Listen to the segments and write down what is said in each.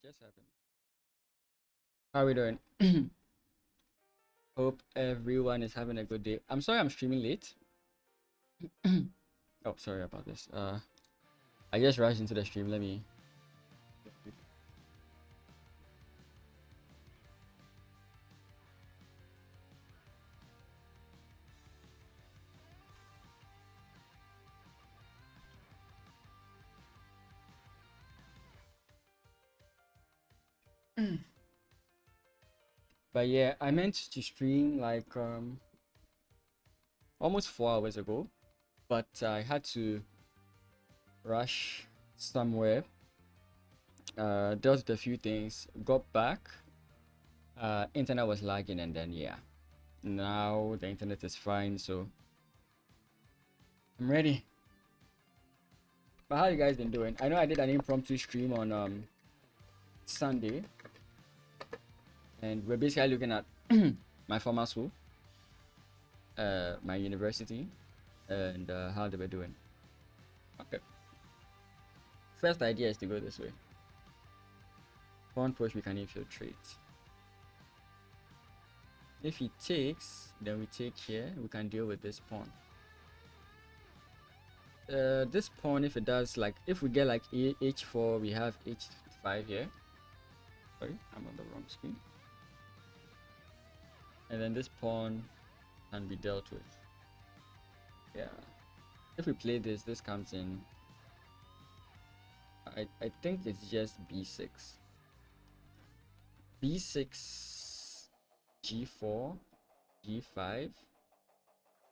Just happened. How are we doing? Hope everyone is having a good day. I'm sorry I'm streaming late. Oh, sorry about this. I just rushed into the stream. Let me. But yeah, I meant to stream like almost 4 hours ago, but I had to rush somewhere. Dealt with a few things, got back. Internet was lagging, and then yeah, now the internet is fine, so I'm ready. But how you guys been doing? I know I did an impromptu stream on Sunday, and we're basically looking at my former school, my university, and how they were doing. Okay. First idea is to go this way. Pawn push, we can infiltrate. If he takes, then we take here. We can deal with this pawn. This pawn, if it does, like, if we get like h4, we have h5 here. Sorry, I'm on the wrong screen. And then this pawn can be dealt with. Yeah. If we play this, this comes in. I think it's just b6. b6, g4, g5.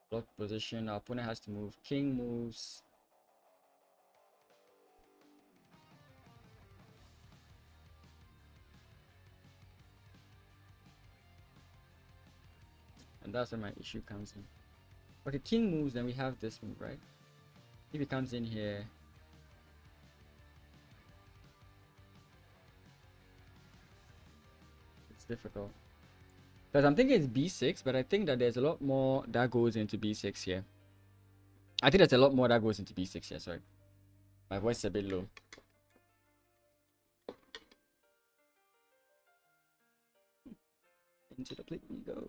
Block position. Our opponent has to move. King moves. And that's where my issue comes in. Okay, king moves, then we have this move, right? If he comes in here, it's difficult. Because I'm thinking it's b6, but I think that there's a lot more that goes into b6 here. I think there's a lot more that goes into b6 here, sorry. My voice is a bit low. Into the plate we go.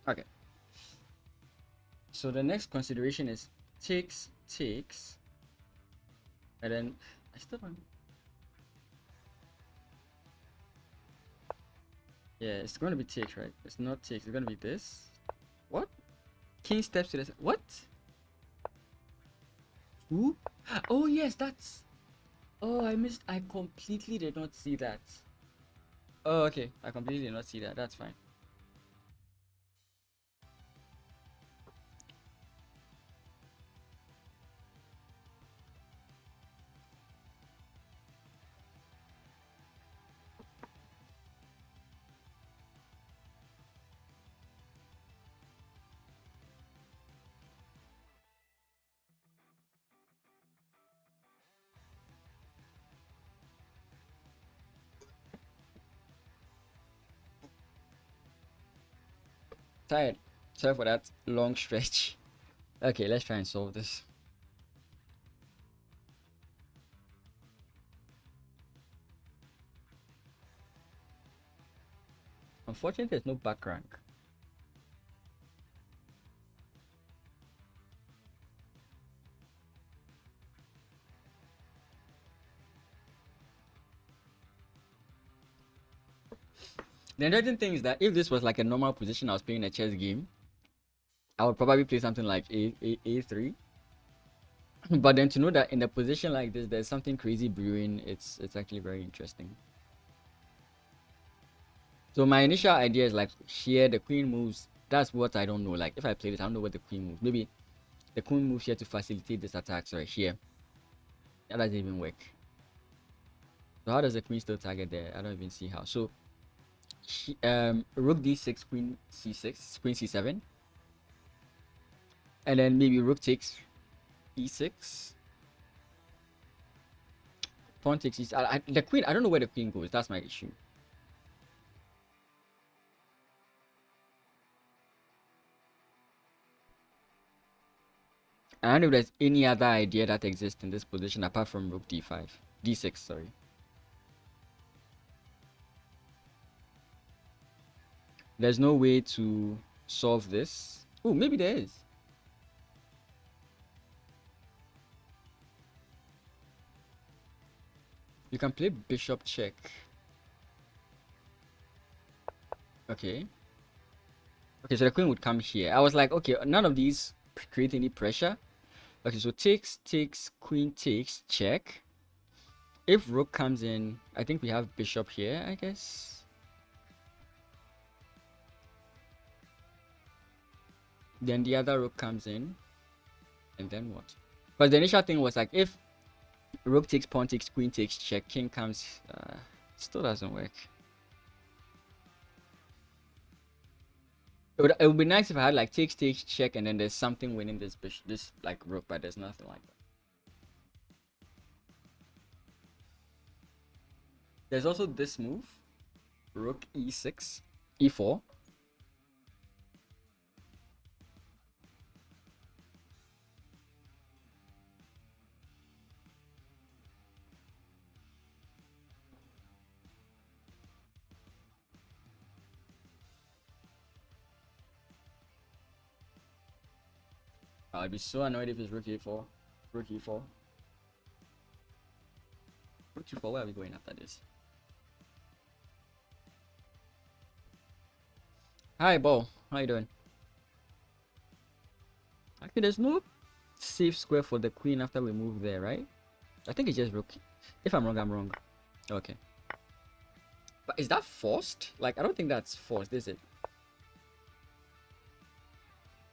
Okay. So the next consideration is takes, and then I still don't. Yeah, it's going to be takes, right? It's not takes. It's going to be this. What? King steps to the. What? Who? Oh yes, that's. Oh, I missed. I completely did not see that. Oh, okay. I completely did not see that. That's fine. Tired. Sorry for that long stretch. Okay, let's try and solve this. Unfortunately, there's no back rank. The interesting thing is that if this was like a normal position I was playing a chess game, I would probably play something like A3. But then to know that in a position like this, there's something crazy brewing, it's actually very interesting. So my initial idea is like here the queen moves. That's what I don't know. Like if I play this, I don't know where the queen moves. Maybe the queen moves here to facilitate this attack. Sorry, here. That doesn't even work. So how does the queen still target there? I don't even see how. So rook d6, queen c6, queen c7, and then maybe rook takes e6, pawn takes e6. The queen. I don't know where the queen goes. That's my issue. I don't know if there's any other idea that exists in this position apart from rook d5, d6. Sorry. There's no way to solve this. Oh, maybe there is. You can play bishop check. Okay. Okay, so the queen would come here. I was like, okay, none of these create any pressure. Okay, so takes, queen takes, check. If rook comes in, I think we have bishop here, I guess. Then the other rook comes in. And then what? Because the initial thing was like, if rook takes, pawn takes, queen takes, check, king comes, still doesn't work. It would be nice if I had like takes, check, and then there's something winning this this like rook, but there's nothing like that. There's also this move, rook e6, e4. I'd be so annoyed if it's rook e4, rook e4, rook e4. Where are we going after this? Hi, Bo. How you doing? Actually, there's no safe square for the queen after we move there, right? I think it's just rook. If I'm wrong, I'm wrong. Okay. But is that forced? Like, I don't think that's forced, is it?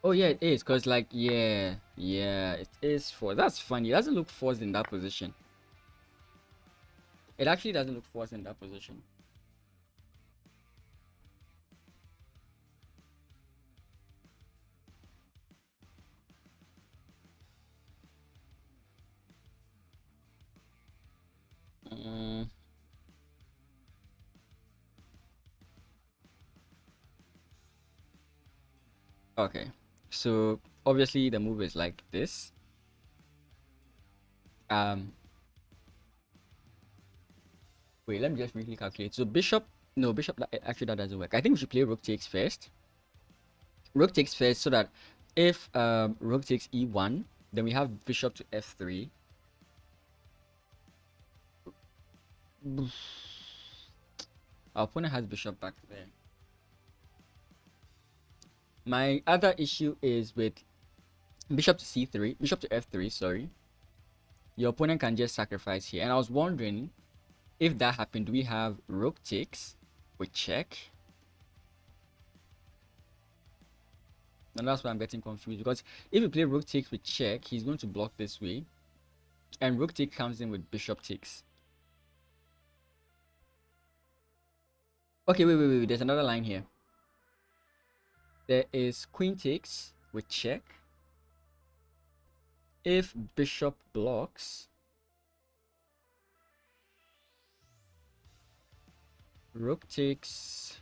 Oh yeah, it is. Cause like, yeah, it is forced. That's funny. It doesn't look forced in that position. It actually doesn't look forced in that position. Mm, okay. So obviously the move is like this. Um, Wait, let me just quickly calculate. So bishop, no, bishop, actually that doesn't work. I think we should play rook takes first. rook takes first, so that if rook takes e1, then we have bishop to f3. Our opponent has bishop back there. My other issue is with bishop to c3, bishop to f3, sorry. Your opponent can just sacrifice here. And I was wondering, if that happened, do we have rook takes with check? And that's why I'm getting confused, because if you play rook takes with check, he's going to block this way. And rook take comes in with bishop takes. Okay, wait. There's another line here. There is queen takes with check. If bishop blocks, rook takes.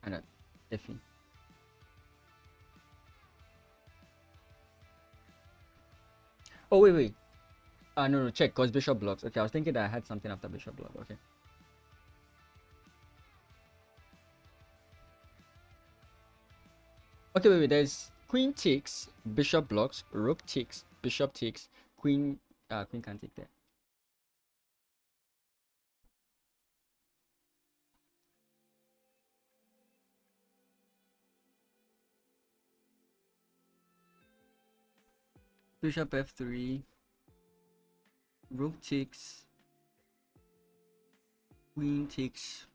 And iffy. Oh, wait. No, check, because bishop blocks. Okay, I was thinking that I had something after bishop block. Okay. Okay, wait. There's queen takes, bishop blocks, rook takes, bishop takes, queen can't take there. Bishop f3, rook takes, queen takes.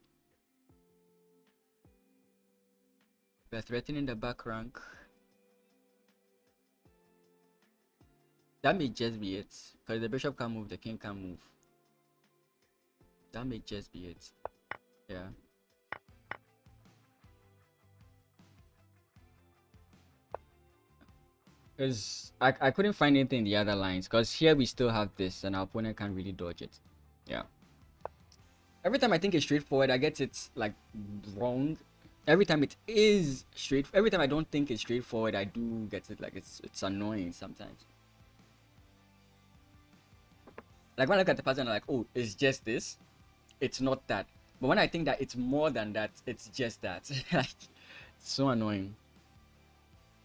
We're threatening the back rank. That may just be it, because the bishop can't move, the king can't move. That may just be it. Yeah. Because I couldn't find anything in the other lines, because here we still have this and our opponent can't really dodge it. Yeah. Every time I think it's straightforward, I get it like wrong. Every time it is straight, every time I don't think it's straightforward, I do get it like it's annoying sometimes. Like when I look at the pattern, I'm like, oh, it's just this. It's not that. But when I think that it's more than that, it's just that. Like, it's so annoying.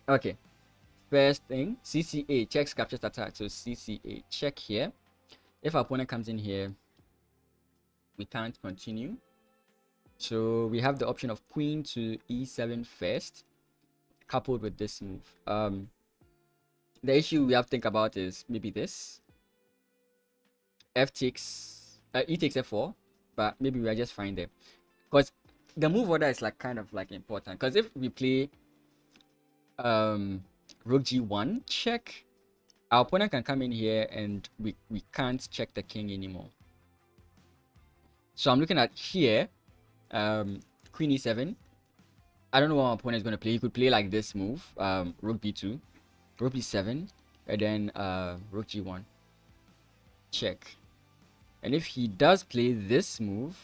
Okay. First thing, CCA, checks, captures, attack. So CCA, check here. If our opponent comes in here, we can't continue. So we have the option of queen to e7 first, coupled with this move. The issue we have to think about is maybe this. F takes, E takes F4, but maybe we are just fine there. Because the move order is like kind of like important. Because if we play rook g1 check, our opponent can come in here and we can't check the king anymore. So I'm looking at here, queen e7. I don't know what my opponent is going to play. He could play like this move, rook b2, rook b7, and then rook g1 check. And if he does play this move,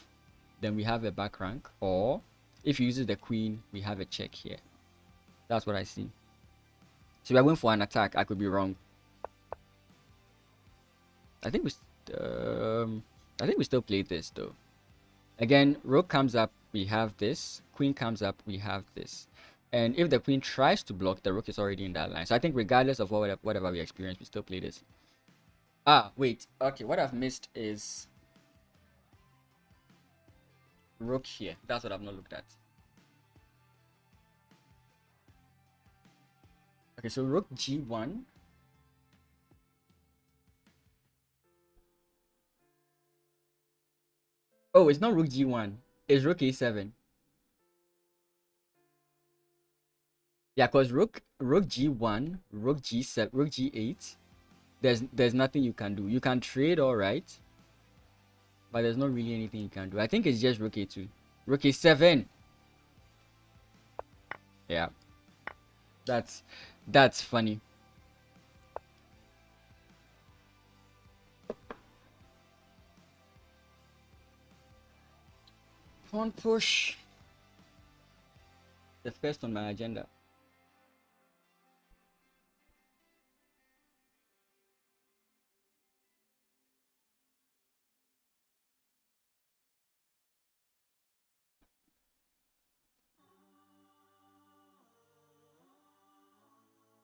then we have a back rank. Or if he uses the queen, we have a check here. That's what I see. So we're going for an attack. I could be wrong. I think we still play this though. Again, rook comes up, we have this. Queen comes up, we have this. And if the queen tries to block, the rook is already in that line. So I think regardless of whatever we experience, we still play this. Ah, wait. Okay, what I've missed is rook here. That's what I've not looked at. Okay, so rook g1. Oh, it's not rook g1. It's rook a7. Yeah, because rook g1, rook g7, rook g8. There's nothing you can do. You can trade, all right, but there's not really anything you can do. I think it's just rook a2, rook a7. Yeah, that's funny. Pawn push. the first on my agenda.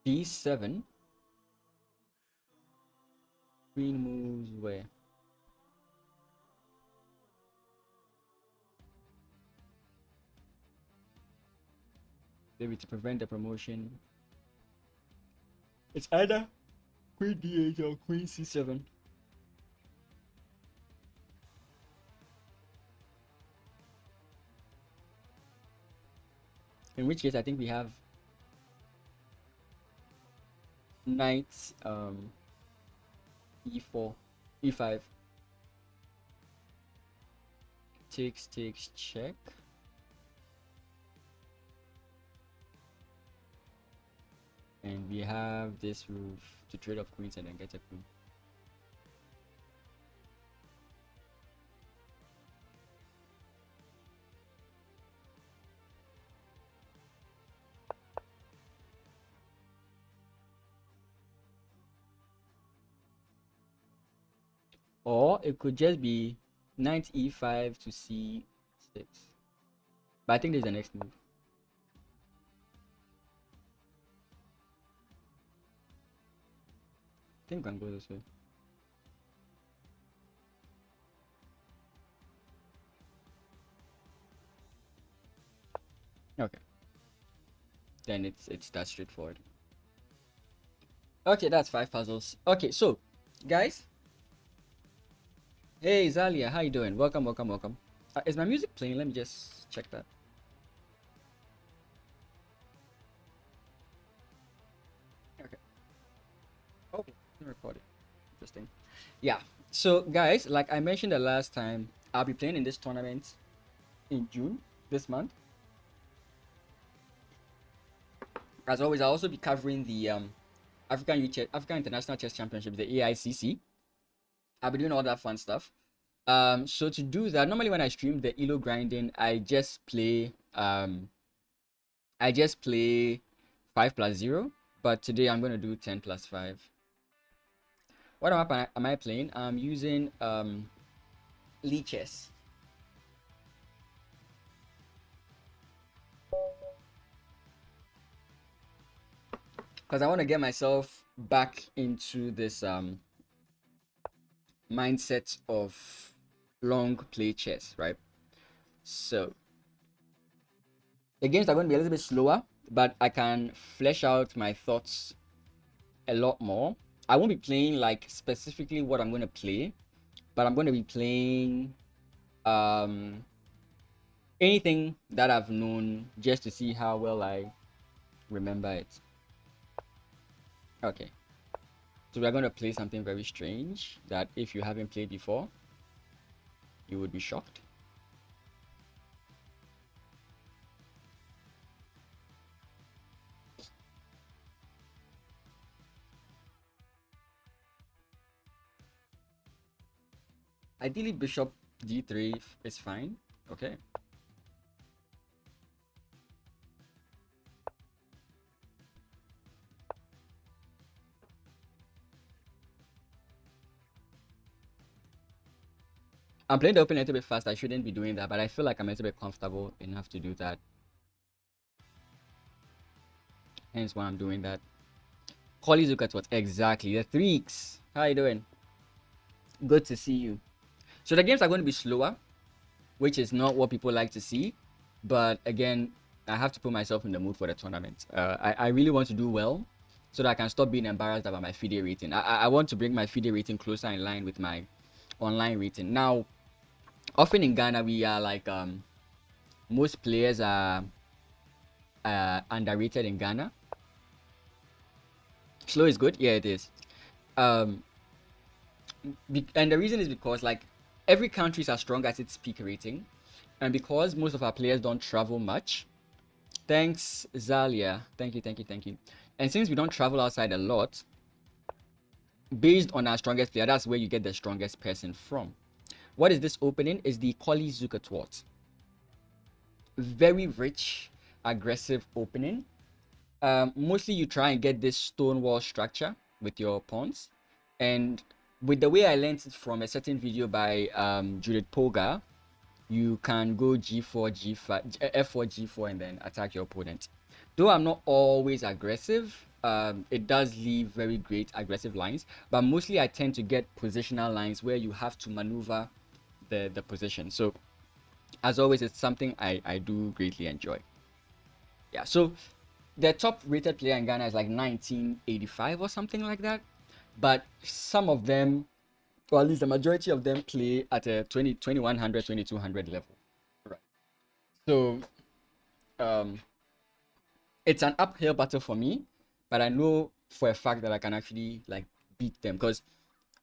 D7. Queen moves where? Maybe to prevent the promotion. It's either Queen D8 or Queen C7. In which case, I think we have Knight E4, E5. Takes, check. And we have this move to trade off queens and then get a queen. Or it could just be knight e5 to c6. But I think this is the next move. I think we can go this way. Okay. Then it's that straightforward. Okay, that's 5 puzzles. Okay, so guys. Hey Zalia, how you doing? Welcome. Is my music playing? Let me just check that. Okay. Okay, recorded. Interesting. Yeah. So guys, like I mentioned the last time, I'll be playing in this tournament in June this month. As always, I'll also be covering the African International Chess Championships, the AICC. I'll be doing all that fun stuff. So to do that, normally when I stream the ELO grinding, I just play 5+0, but today I'm gonna do 10+5. What am I playing? I'm using lichess. Because I want to get myself back into this mindset of long play chess, right? So the games are going to be a little bit slower, but I can flesh out my thoughts a lot more. I won't be playing like specifically what I'm going to play, but I'm going to be playing anything that I've known just to see how well I remember it. Okay. So we're going to play something very strange that if you haven't played before, you would be shocked. Ideally, bishop d3 is fine. Okay. I'm playing the open a little bit fast. I shouldn't be doing that, but I feel like I'm a little bit comfortable enough to do that. Hence why I'm doing that. Collies, look at what exactly the 3x. How you doing? Good to see you. So the games are going to be slower, which is not what people like to see. But again, I have to put myself in the mood for the tournament. I really want to do well so that I can stop being embarrassed about my FIDE rating. I want to bring my FIDE rating closer in line with my online rating. Now, often in Ghana, we are like most players are underrated in Ghana. Slow is good, yeah, it is. And the reason is because like every country is as strong as its peak rating, and because most of our players don't travel much. Thanks, Zalia. Thank you. And since we don't travel outside a lot, based on our strongest player, that's where you get the strongest person from. What is this opening? Is the Collie Zukertwort. Very rich, aggressive opening. Mostly you try and get this stone wall structure with your pawns, and with the way I learned it from a certain video by Judith Polgar, you can go g4, g5, f4, g4, and then attack your opponent. Though I'm not always aggressive, it does leave very great aggressive lines, but mostly I tend to get positional lines where you have to maneuver the position. So as always, it's something I do greatly enjoy. Yeah, so the top rated player in Ghana is like 1985 or something like that, but some of them, or at least the majority of them, play at a 2100, 2200 level. Right. So um it's an uphill battle for me, but I know for a fact that I can actually like beat them, because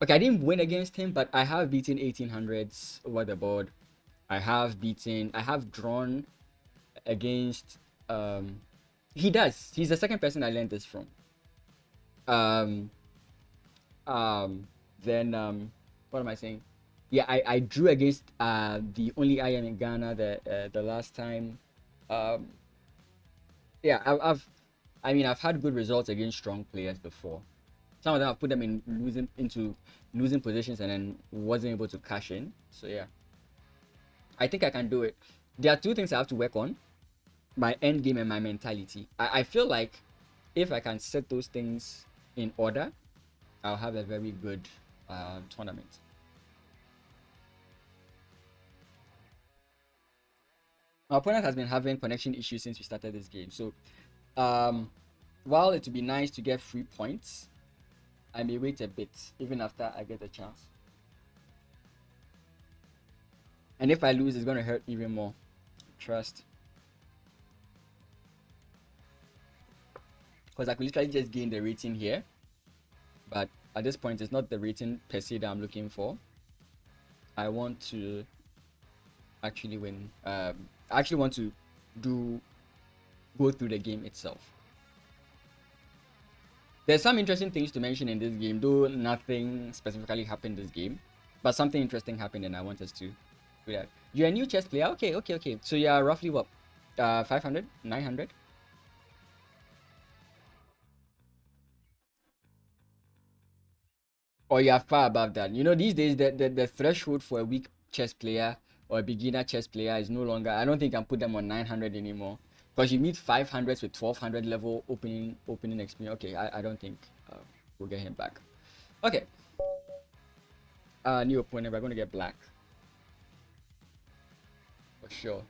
okay, I didn't win against him, but I have beaten 1800s over the board. I have drawn against he's the second person I learned this from. um um then what am I saying? Yeah, I drew against the only I am in Ghana the last time. um yeah, I've had good results against strong players before. Some of them I've put them in losing positions and then wasn't able to cash in. So yeah, I think I can do it. There are two things I have to work on: my end game and my mentality. I feel like if I can set those things in order, I'll have a very good tournament. My opponent has been having connection issues since we started this game. So while it would be nice to get 3 points, I may wait a bit even after I get a chance. And if I lose, it's going to hurt even more. Trust. Because I could literally just gain the rating here. But at this point, it's not the rating per se that I'm looking for. I want to actually win. I actually want to go through the game itself. There's some interesting things to mention in this game, though nothing specifically happened this game. But something interesting happened and I want us to do that. You're a new chess player? Okay. So you're roughly what? 500? 900? Or you're far above that. You know, these days, the threshold for a weak chess player or a beginner chess player is no longer, I don't think I can put them on 900 anymore. Because you meet 500s with 1200 level opening experience. Okay, I don't think we'll get him back. Okay. New opponent, we're going to get black. For sure.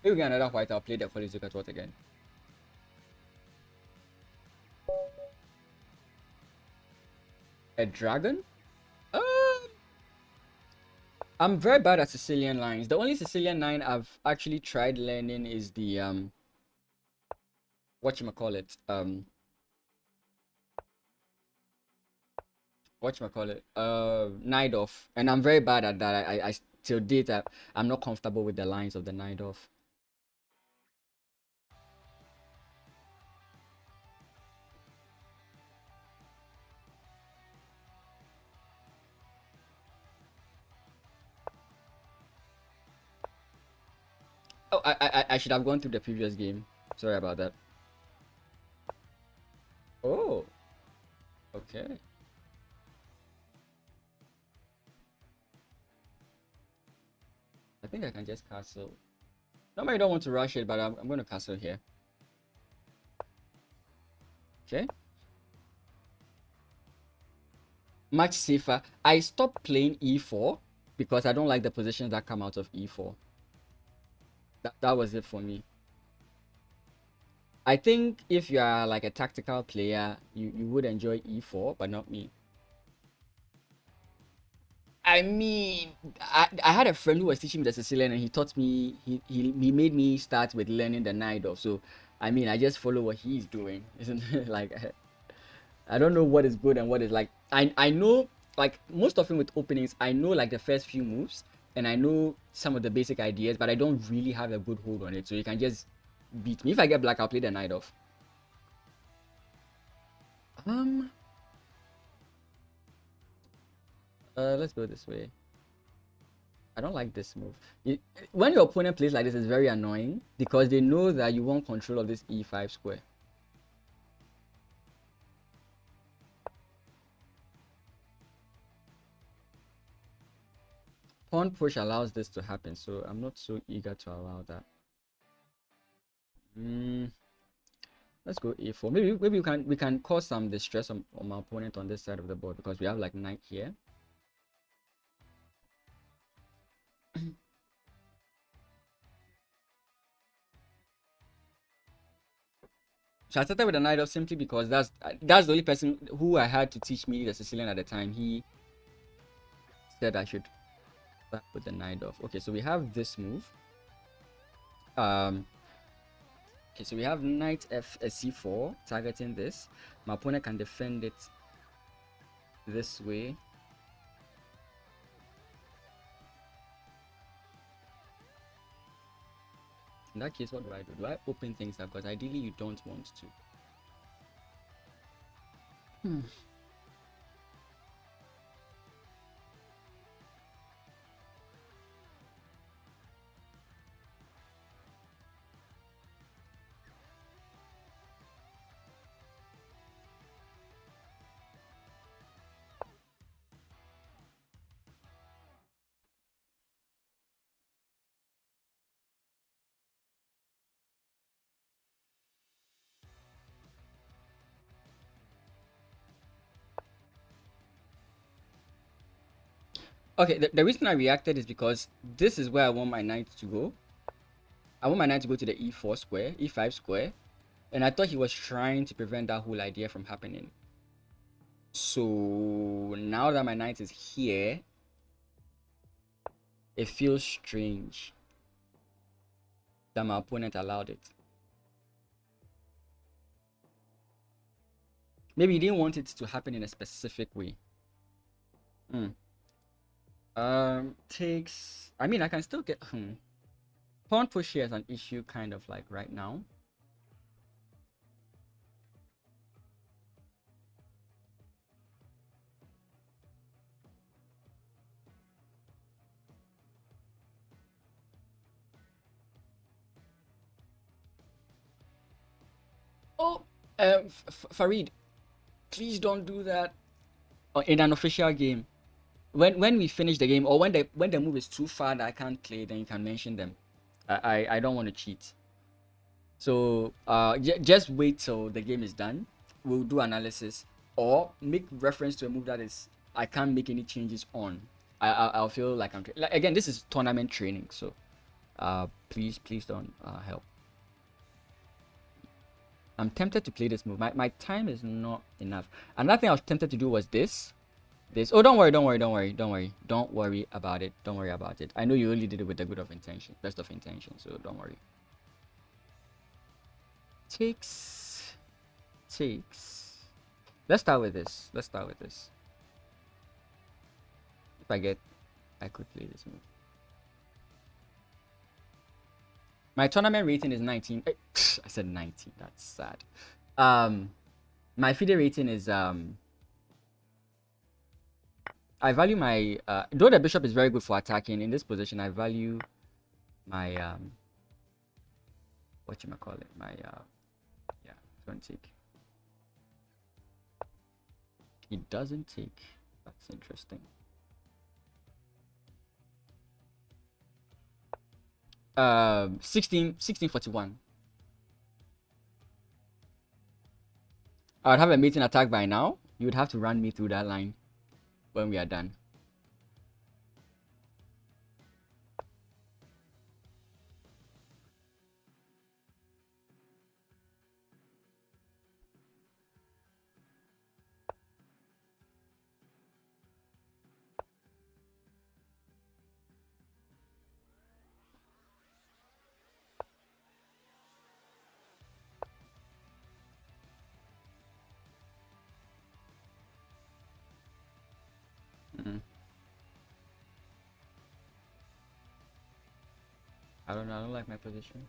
Maybe we get another white, I'll play the political thought again. A dragon? I'm very bad at Sicilian lines. The only Sicilian line I've actually tried learning is the whatchamacallit? Najdorf. And I'm very bad at that. I till date I'm not comfortable with the lines of the Najdorf. Oh, I should have gone through the previous game. Sorry about that. Oh, okay. I think I can just castle. Normally I don't want to rush it, but I'm going to castle here. Okay. Much safer. I stopped playing e4 because I don't like the positions that come out of e4. That was it for me. I think if you are like a tactical player, you would enjoy e4, but not me. I mean, I had a friend who was teaching me the Sicilian, and he taught me, he made me start with learning the Najdorf. So, I mean, I just follow what he's doing, isn't it? Like, I don't know what is good and what is like. I know, like, most often with openings, I know like the first few moves, and I know some of the basic ideas, but I don't really have a good hold on it. So you can just beat me. If I get black, I'll play the Najdorf. Um, let's go this way. I don't like this move. When your opponent plays like this, it's very annoying because they know that you want control of this e5 square. Pawn push allows this to happen, so I'm not so eager to allow that. Let's go a4. Maybe we can cause some distress on my opponent on this side of the board because we have like knight here. So I started with a knight off simply because that's the only person who I had to teach me the Sicilian at the time. He said I should start with the knight off. Okay, so we have this move. Okay, so we have knight c4 targeting this. My opponent can defend it this way. In that case, what do I do? Do I open things up? Because ideally you don't want to. Okay, the reason I reacted is because this is where I want my knight to go. I want my knight to go to the e4 square, e5 square, and I thought he was trying to prevent that whole idea from happening. So now that my knight is here, it feels strange that my opponent allowed it. Maybe he didn't want it to happen in a specific way. Takes. I mean, I can still get. Pawn push here is an issue, kind of like right now. Oh, Farid, please don't do that in an official game. When we finish the game, or when the move is too far that I can't play, then you can mention them. I don't want to cheat. So just wait till the game is done. We'll do analysis or make reference to a move that is I can't make any changes on. I'll feel like I'm like, again. This is tournament training, so please don't help. I'm tempted to play this move. My time is not enough. Another thing I was tempted to do was this. Oh, don't worry about it. Don't worry about it. I know you only did it with the good of intention, best of intention, so don't worry. Takes. Let's start with this. If I could play this move. My tournament rating is 19. I said 19. That's sad. My FIDE rating is I value my though the bishop is very good for attacking in this position. I value my what you call it? My yeah, don't take. He doesn't take. That's interesting. 1641. I would have a mating attack by now. You would have to run me through that line when we are done. I don't know. I don't like my position.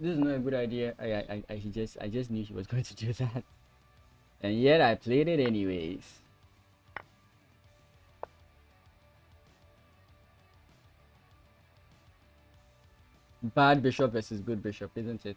This is not a good idea. I just knew he was going to do that. And yet I played it anyways. Bad bishop versus good bishop, isn't it?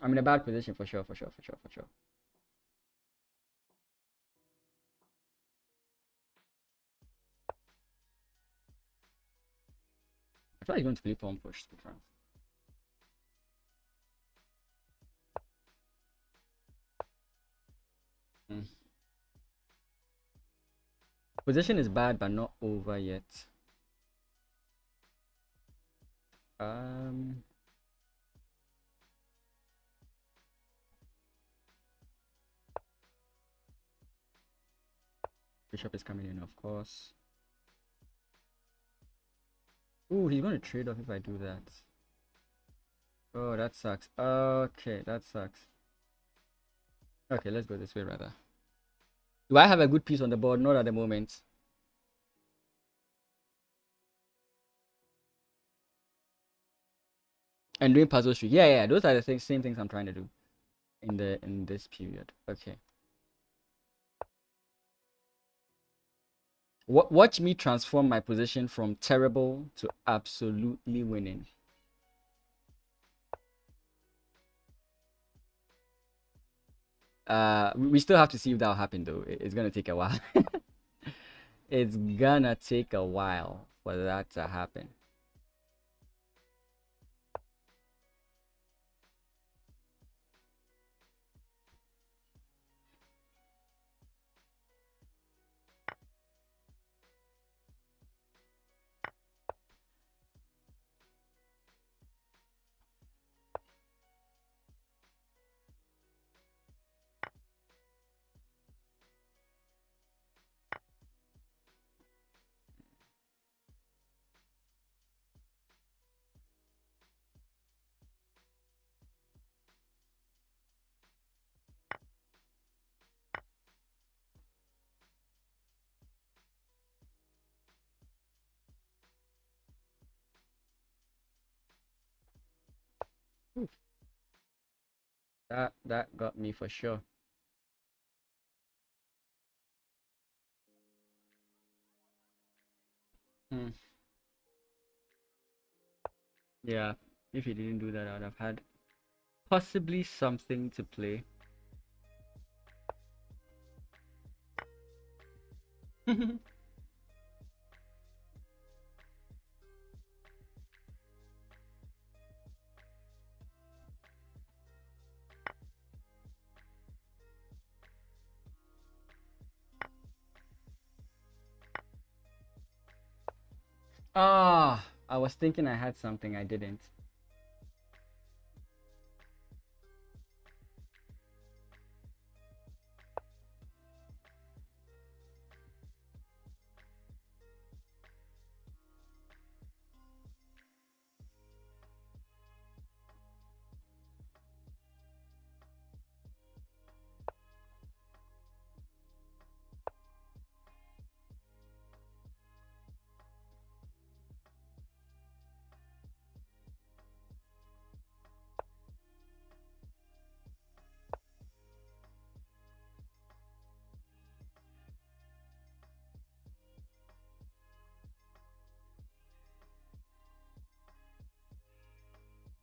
I'm in a bad position for sure, for sure, for sure, for sure. I thought he was going to play pawn push, to be frank. Mm. Position is bad, but not over yet. Um, Bishop is coming in, of course. Ooh, he's going to trade off if I do that. Oh, that sucks. Okay, that sucks. Okay, let's go this way rather. Do I have a good piece on the board? Not at the moment. And doing puzzle street. Yeah, yeah, those are the same things I'm trying to do in this period. Okay. Watch me transform my position from terrible to absolutely winning. We still have to see if that'll happen though. It's gonna take a while. It's gonna take a while for that to happen. That got me for sure. Hmm. Yeah, if he didn't do that, I would have had possibly something to play. Ah, I was thinking I had something, I didn't.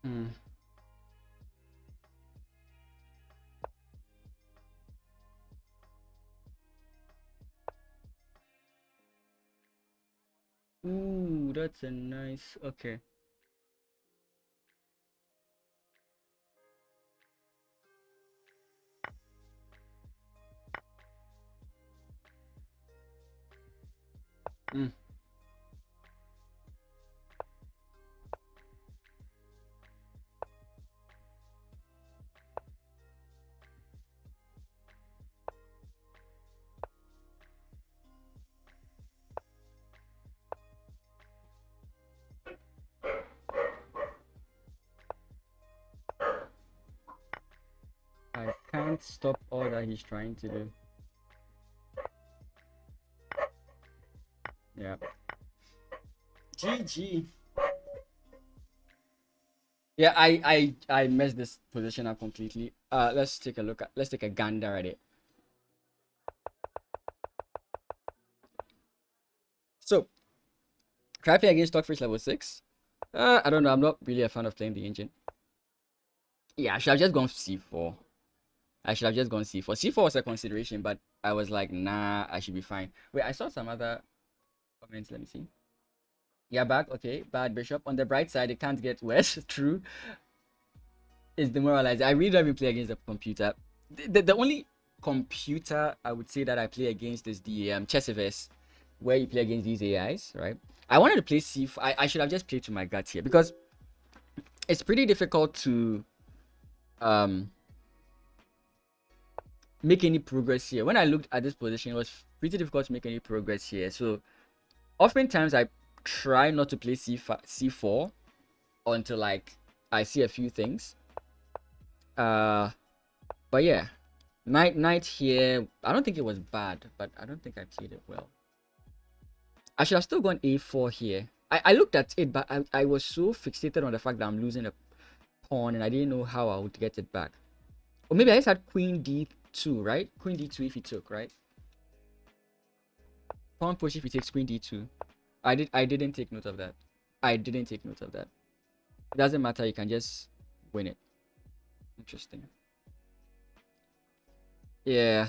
Hmm. Ooh, that's a nice. Okay. Hmm. might stop all that he's trying to do. Yeah. GG. Yeah, I messed this position up completely. Let's take a look at, let's take a gander at it. So, try play against Stockfish level 6. I don't know. I'm not really a fan of playing the engine. Yeah, I should have just gone C4. I should have just gone C4. C4 was a consideration, but I was like, nah, I should be fine. Wait, I saw some other comments. Let me see. Yeah, back. Okay, bad bishop. On the bright side, it can't get worse. True. It's demoralizing. I really don't even play against the computer. The only computer I would say that I play against is the Chessiverse, where you play against these AIs, right? I wanted to play C4. I should have just played to my gut here because it's pretty difficult to make any progress here. When I looked at this position, it was pretty difficult to make any progress here. So oftentimes I try not to play C4 until like I see a few things. But yeah, knight here. I don't think it was bad, but I don't think I played it well. I should have still gone A4 here. I looked at it, but I was so fixated on the fact that I'm losing a pawn and I didn't know how I would get it back. Or maybe I just had queen D2, right? Queen D2 if he took, right? Pawn push if he takes queen D2. I didn't take note of that. I didn't take note of that. It doesn't matter, you can just win it. Interesting. Yeah.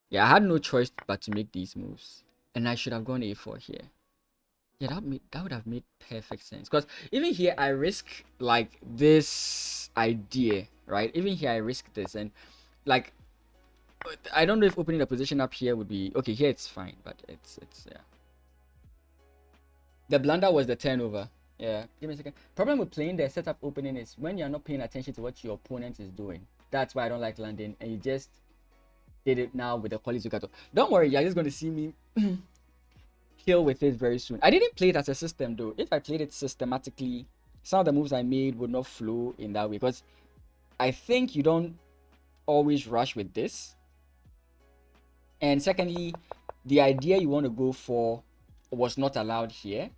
Yeah, I had no choice but to make these moves. And I should have gone A4 here. Yeah, that would have made perfect sense. Because even here, I risk like this idea, right? Even here, I risk this. And like, I don't know if opening the position up here would be... Okay, here it's fine, but it's yeah. The blunder was the turnover. Yeah, give me a second. Problem with playing the setup opening is when you're not paying attention to what your opponent is doing. That's why I don't like landing. And you just did it now with the quality Zukato. Don't worry, you're just going to see me kill with it very soon. I didn't play it as a system though. If I played it systematically, some of the moves I made would not flow in that way. Because I think you don't always rush with this. And secondly, the idea you want to go for was not allowed here.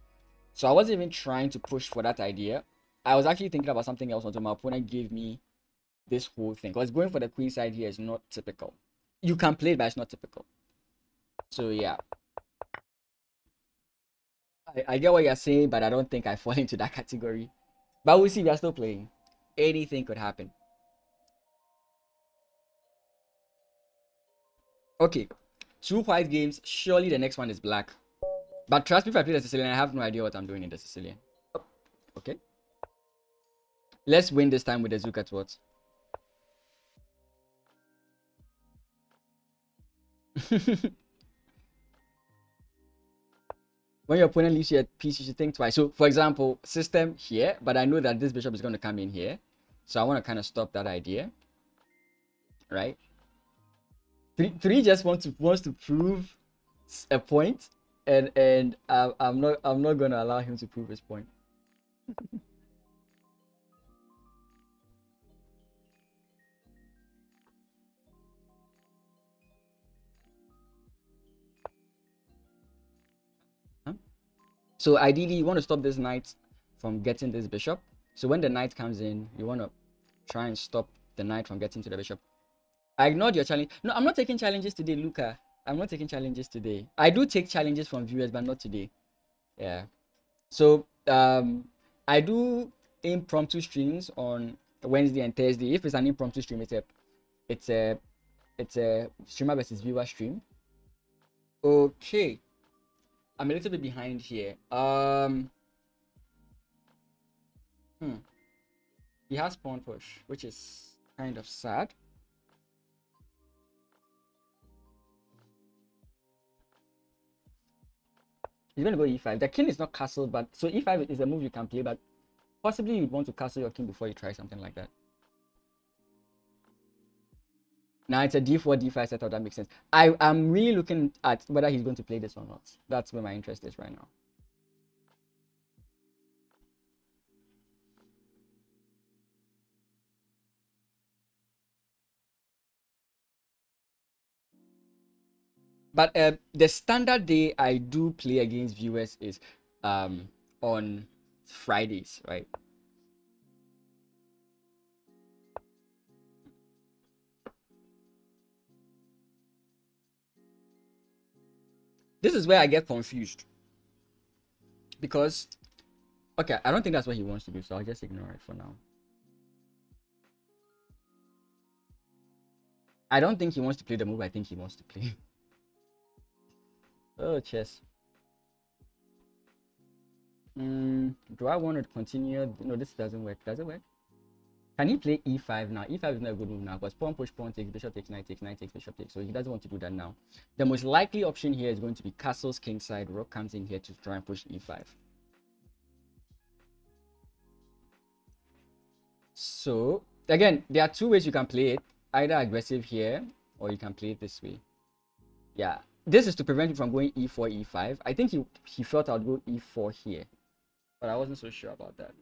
So I wasn't even trying to push for that idea. I was actually thinking about something else until my opponent gave me this whole thing. Because going for the queen side here is not typical. You can play it, but it's not typical. So yeah. I get what you're saying, but I don't think I fall into that category. But we'll see, we are still playing. Anything could happen. Okay. 2 white games. Surely the next one is black. But trust me, if I play the Sicilian, I have no idea what I'm doing in the Sicilian. Oh, okay. Let's win this time with the Zukat what? When your opponent leaves you a piece, you should think twice. So, for example, system here, but I know that this bishop is going to come in here. So I want to kind of stop that idea. Right? Three just wants to prove a point, and I'm not going to allow him to prove his point. Huh? So ideally, you want to stop this knight from getting this bishop. So when the knight comes in, you want to try and stop the knight from getting to the bishop. I ignored your challenge. No, I'm not taking challenges today, Luca. I'm not taking challenges today. I do take challenges from viewers, but not today. Yeah. So I do impromptu streams on Wednesday and Thursday. If it's an impromptu stream, it's a streamer versus viewer stream. Okay. I'm a little bit behind here. He has pawn push, which is kind of sad. He's going to go e5. The king is not castled, but so e5 is a move you can play, but possibly you'd want to castle your king before you try something like that. Now it's a d4, d5 setup. That makes sense. I'm really looking at whether he's going to play this or not. That's where my interest is right now. But the standard day I do play against viewers is on Fridays, right? This is where I get confused because, okay, I don't think that's what he wants to do, so I'll just ignore it for now. I don't think he wants to play the move I think he wants to play. Oh, chess. Do I want to continue? No, this doesn't work. Does it work? Can he play e5 now? E5 is not a good move now because pawn push, pawn takes, bishop takes, knight takes, knight takes, bishop takes. So he doesn't want to do that now. The most likely option here is going to be castles kingside. Rook comes in here to try and push e5. So again, there are two ways you can play it. Either aggressive here, or you can play it this way. Yeah, this is to prevent you from going e4, e5. I think he felt I'd go e4 here, but I wasn't so sure about that.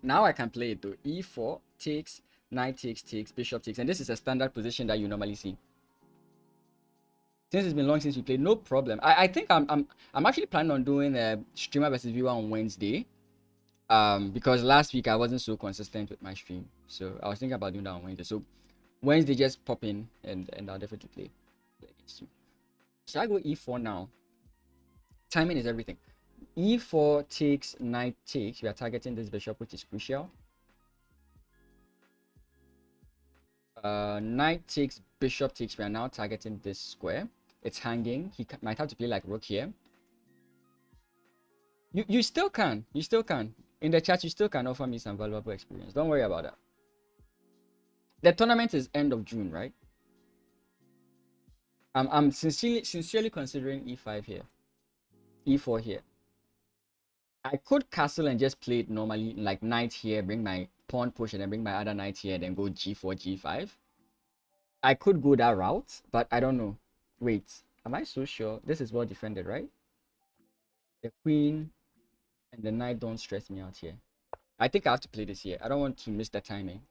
Now I can play it though. E4 takes, knight takes, bishop takes, and this is a standard position that you normally see. Since it's been long since we played, no problem. I think I'm actually planning on doing a streamer versus viewer on Wednesday. Because last week I wasn't so consistent with my stream, so I was thinking about doing that on Wednesday. So Wednesday just pop in and I'll definitely play against you. Should I go e4 now? Timing is everything. E4 takes, knight takes. We are targeting this bishop, which is crucial. Knight takes, bishop takes. We are now targeting this square. It's hanging. He might have to play like rook here. You still can. You still can. In the chat, you still can offer me some valuable experience. Don't worry about that. The tournament is end of June, right? I'm sincerely considering e5 here, e4 here. I could castle and just play it normally, like knight here, bring my pawn push, and then bring my other knight here, then go g4, g5. I could go that route, but I don't know. Wait, am I so sure? This is well defended, right? The queen and the knight don't stress me out here. I think I have to play this here. I don't want to miss the timing.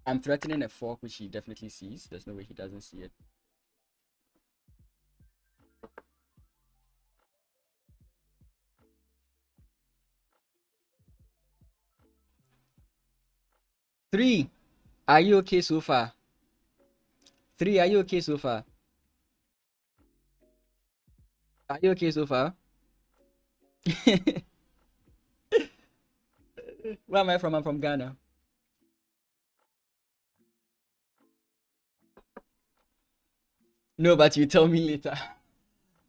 I'm threatening a fork, which he definitely sees. There's no way he doesn't see it. Three, are you okay so far? Three, are you okay so far? Are you okay so far? Where am I from? I'm from Ghana. No, but you tell me later.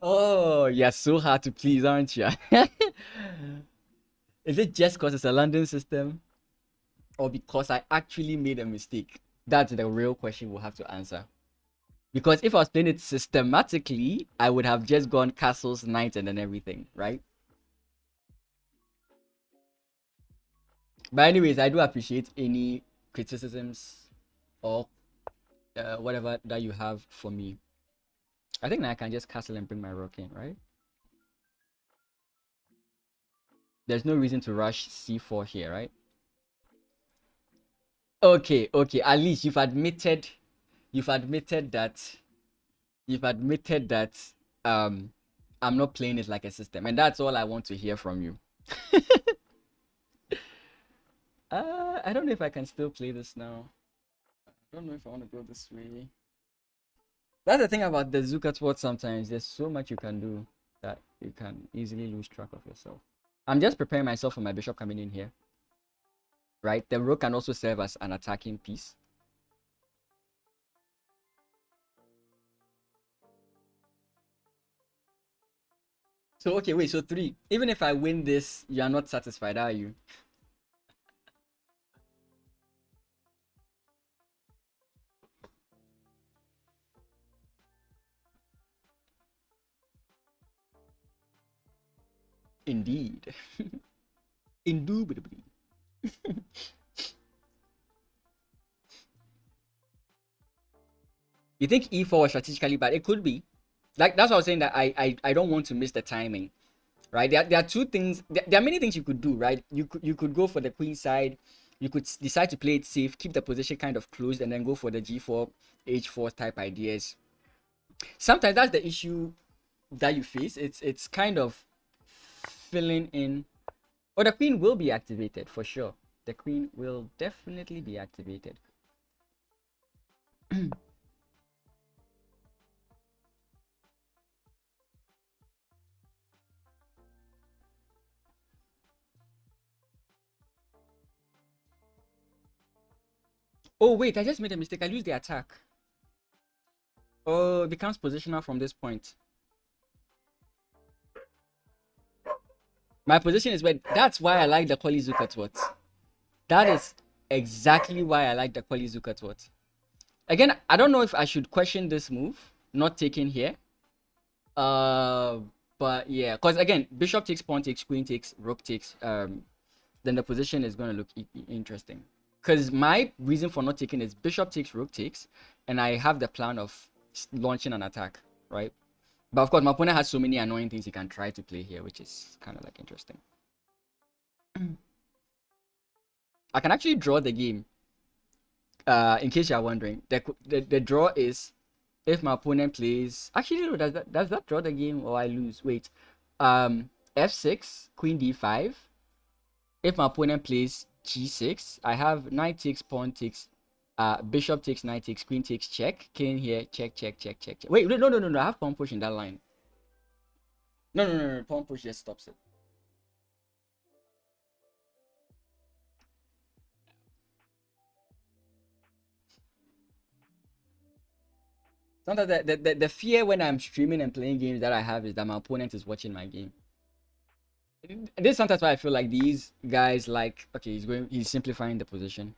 Oh, you're so hard to please, aren't you? Is it just because it's a London system? Or because I actually made a mistake? That's the real question we'll have to answer. Because if I was playing it systematically, I would have just gone castles, knights, and then everything, right? But anyways, I do appreciate any criticisms or whatever that you have for me. I think now I can just castle and bring my rook in, right? There's no reason to rush c4 here, right? Okay, at least you've admitted that I'm not playing it like a system, and that's all I want to hear from you. I don't know if I can still play this now. I don't know if I want to go this way. That's the thing about the Zuka sport sometimes. There's so much you can do that you can easily lose track of yourself. I'm just preparing myself for my bishop coming in here. Right? The rook can also serve as an attacking piece. So, okay, wait, so three. Even if I win this, you are not satisfied, are you? Indeed. Indubitably. You think e4 was strategically bad? It could be. Like, that's what I was saying, that I don't want to miss the timing. Right? There are two things. There are many things you could do, right? You could go for the queen side You could decide to play it safe, keep the position kind of closed, and then go for the g4, h4 type ideas. Sometimes that's the issue that you face. It's kind of filling in. Oh, the queen will be activated for sure. The queen will definitely be activated. Oh wait, I just made a mistake. I lose the attack. Oh, it becomes positional from this point. My position is where. That's why I like the Kwali Zukatvot. That is exactly why I like the Kwali Zukatvot. Again, I don't know if I should question this move, not taking here. But yeah, because again, bishop takes, pawn takes, queen takes, rook takes. Then the position is gonna look interesting. Because my reason for not taking is bishop takes, rook takes, and I have the plan of launching an attack, right? But of course, my opponent has so many annoying things he can try to play here, which is kind of like interesting. I can actually draw the game. In case you're wondering, the draw is if my opponent plays. Actually, no, does that draw the game or I lose? Wait, f6, queen d5. If my opponent plays g6, I have knight takes, pawn takes, bishop takes, knight takes, queen takes, check, king here, check, check, check, check, check. Wait, no. I have pawn push in that line. No. Pawn push just stops it. Sometimes the fear when I'm streaming and playing games that I have is that my opponent is watching my game. This is sometimes why I feel like these guys like, okay, he's simplifying the position.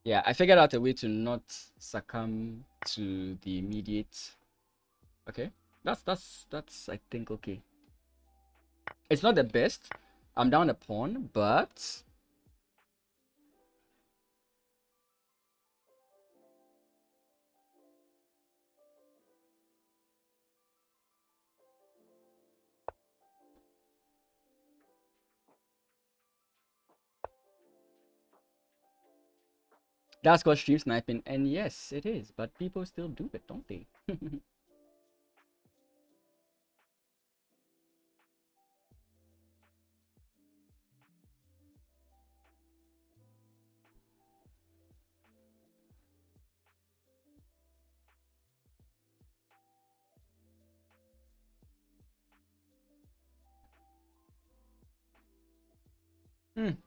Yeah, I figured out a way to not succumb to the immediate. Okay, that's I think okay. It's not the best. I'm down a pawn, but that's called stream sniping, and yes, it is. But people still do it, don't they?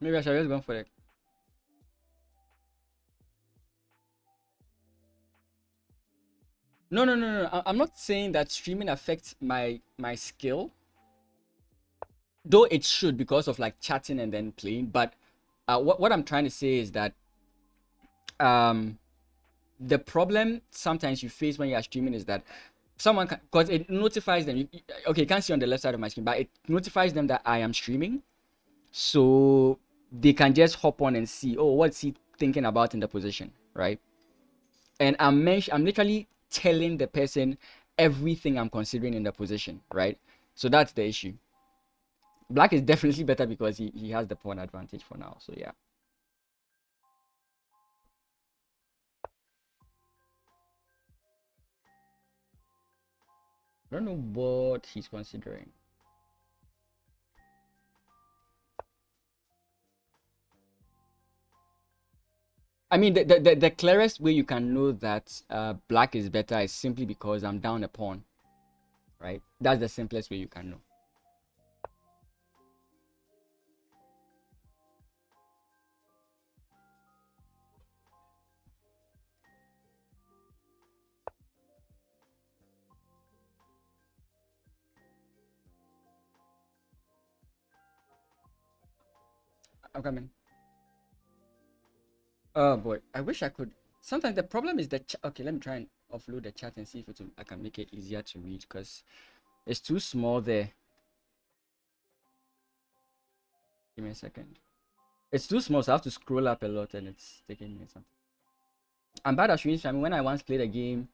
Maybe I should just go for it. No. I'm not saying that streaming affects my skill, though it should because of like chatting and then playing. But what I'm trying to say is that the problem sometimes you face when you're streaming is that someone can, because it notifies them. Okay, you can't see on the left side of my screen, but it notifies them that I am streaming, so they can just hop on and see, oh, what's he thinking about in the position, right? And I'm literally telling the person everything I'm considering in the position, right? So that's the issue. Black is definitely better because he has the pawn advantage for now. So yeah. I don't know what he's considering. I mean, the clearest way you can know that black is better is simply because I'm down a pawn, right? That's the simplest way you can know. I'm coming. Oh boy, I wish I could. Sometimes the problem is that okay, let me try and offload the chat and see if I can make it easier to read because it's too small there. Give me a second. It's too small, so I have to scroll up a lot, and it's taking me something. I'm bad at screen. I mean, when I once played a game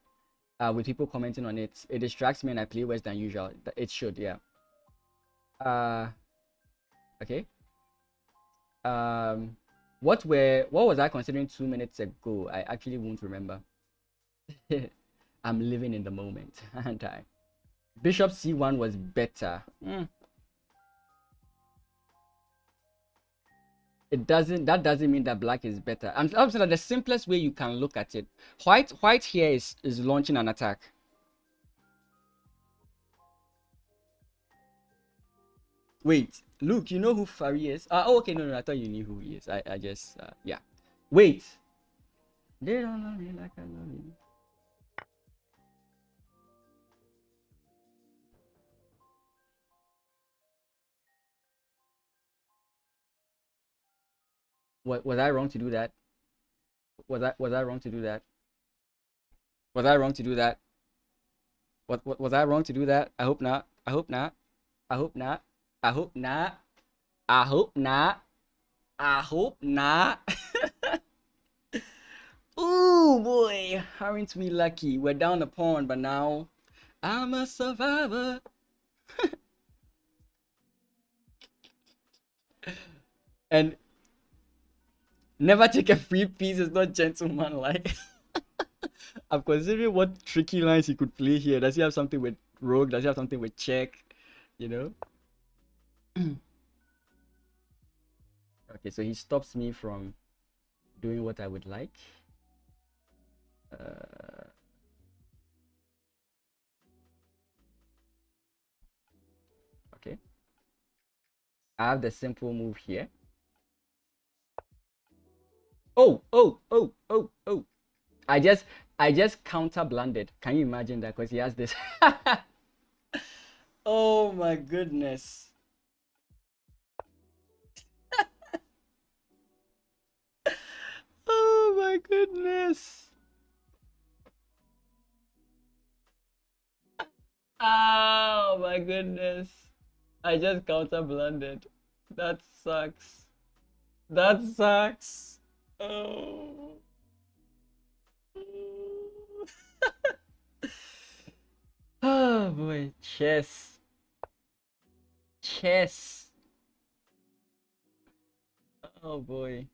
with people commenting on it, it distracts me and I play worse than usual. It should, yeah. Okay. Um, what was I considering 2 minutes ago? I actually won't remember. I'm living in the moment, aren't I? Bishop C1 was better. That doesn't mean that black is better. I'm saying that the simplest way you can look at it. White here is launching an attack. Wait, Luke, you know who Fari is? Oh, okay, no, I thought you knew who he is. I just, yeah. Wait. They don't love me like I love you. What was I wrong to do that? Was I wrong to do that? Was I wrong to do that? What was I wrong to do that? I hope not. I hope not. I hope not. I hope not. I hope not. I hope not. Ooh boy, aren't we lucky? We're down the pond, but now I'm a survivor. And never take a free piece is not gentleman-like. I'm considering what tricky lines he could play here. Does he have something with rogue? Does he have something with check? You know? Okay, so he stops me from doing what I would like. Okay. I have the simple move here. Oh, oh, oh, oh, oh. I just counter blundered. Can you imagine that? Because he has this. Oh my goodness. Oh my goodness. Oh my goodness. I just counter blundered. That sucks. That sucks. Oh. Oh boy. Chess. Chess. Oh boy.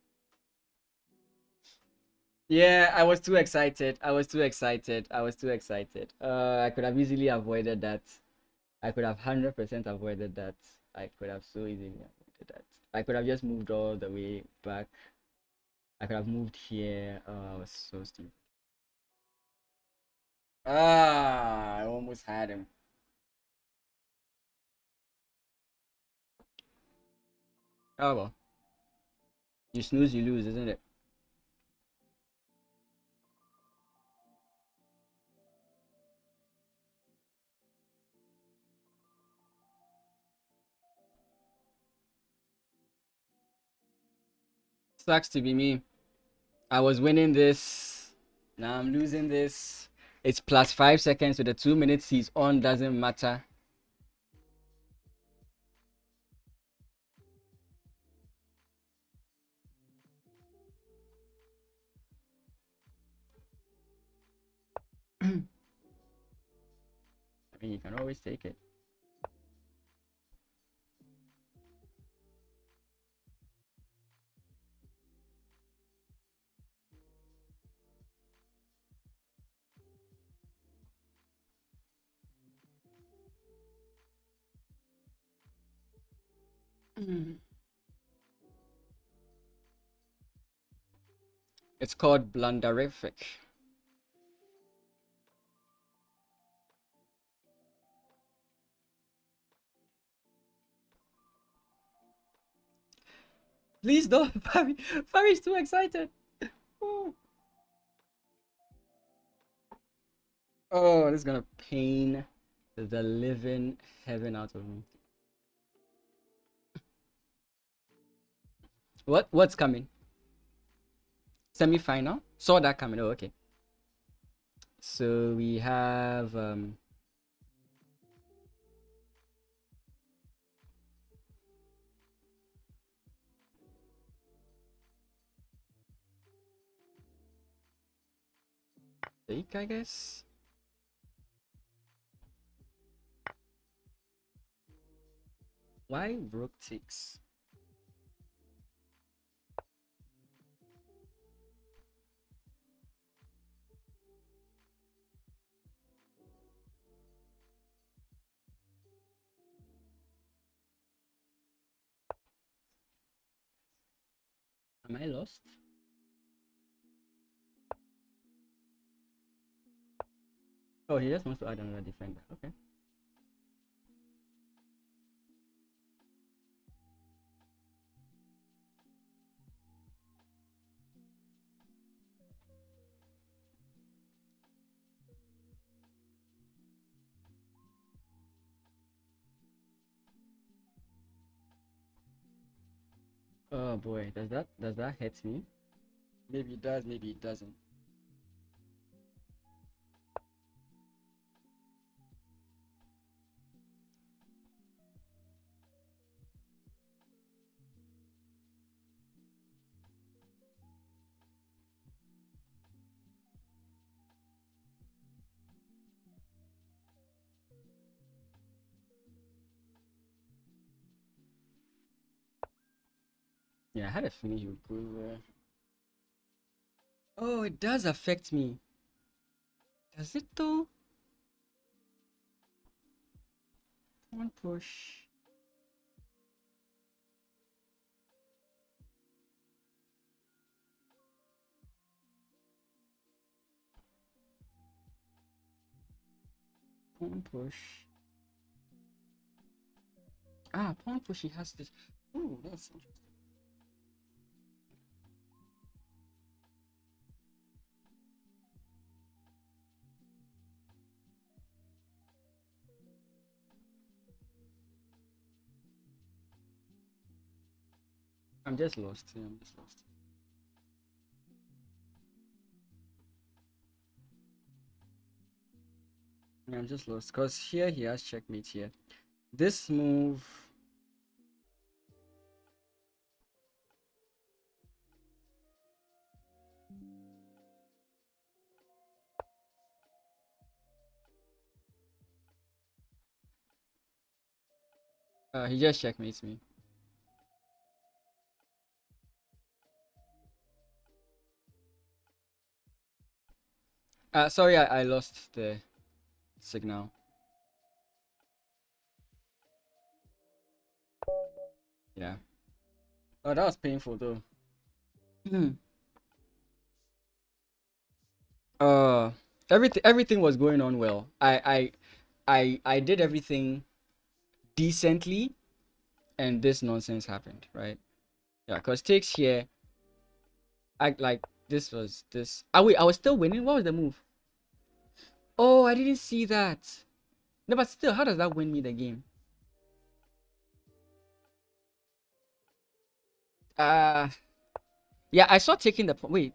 Yeah, I was too excited. I was too excited. I was too excited. I could have easily avoided that. I could have 100% avoided that. I could have so easily avoided that. I could have just moved all the way back. I could have moved here. I was so stupid. Ah, I almost had him. Oh well. You snooze, you lose, isn't it? Sucks to be me. I was winning this. Now I'm losing this. It's plus 5 seconds, so the 2 minutes he's on doesn't matter. I mean, you can always take it. It's called blunderific. Please don't, Fari. Fari's too excited. Oh. Oh, this is gonna pain the living heaven out of me. What's coming? Semi-final? Saw that coming. Oh, okay. So we have take, I guess. Why rook takes? Am I lost? Oh, he just wants to add another defender. Okay. Oh boy, does that hurt me? Maybe it does, maybe it doesn't. Yeah, I had a feeling he would go there. Oh, it does affect me. Does it though? One push. Pawn push. Ah, pawn push. He has this. Ooh, that's interesting. I'm just lost. Yeah, I'm just lost. Yeah, I'm just lost because here he has checkmate here. This move. He just checkmates me. Sorry, I lost the signal. Yeah. Oh, that was painful though. uh, everything was going on well. I did everything decently, and this nonsense happened, right? Yeah, because takes here. I like this was this. Ah wait, I was still winning. What was the move? Oh, I didn't see that. No, but still, how does that win me the game? Uh yeah, I saw taking the wait.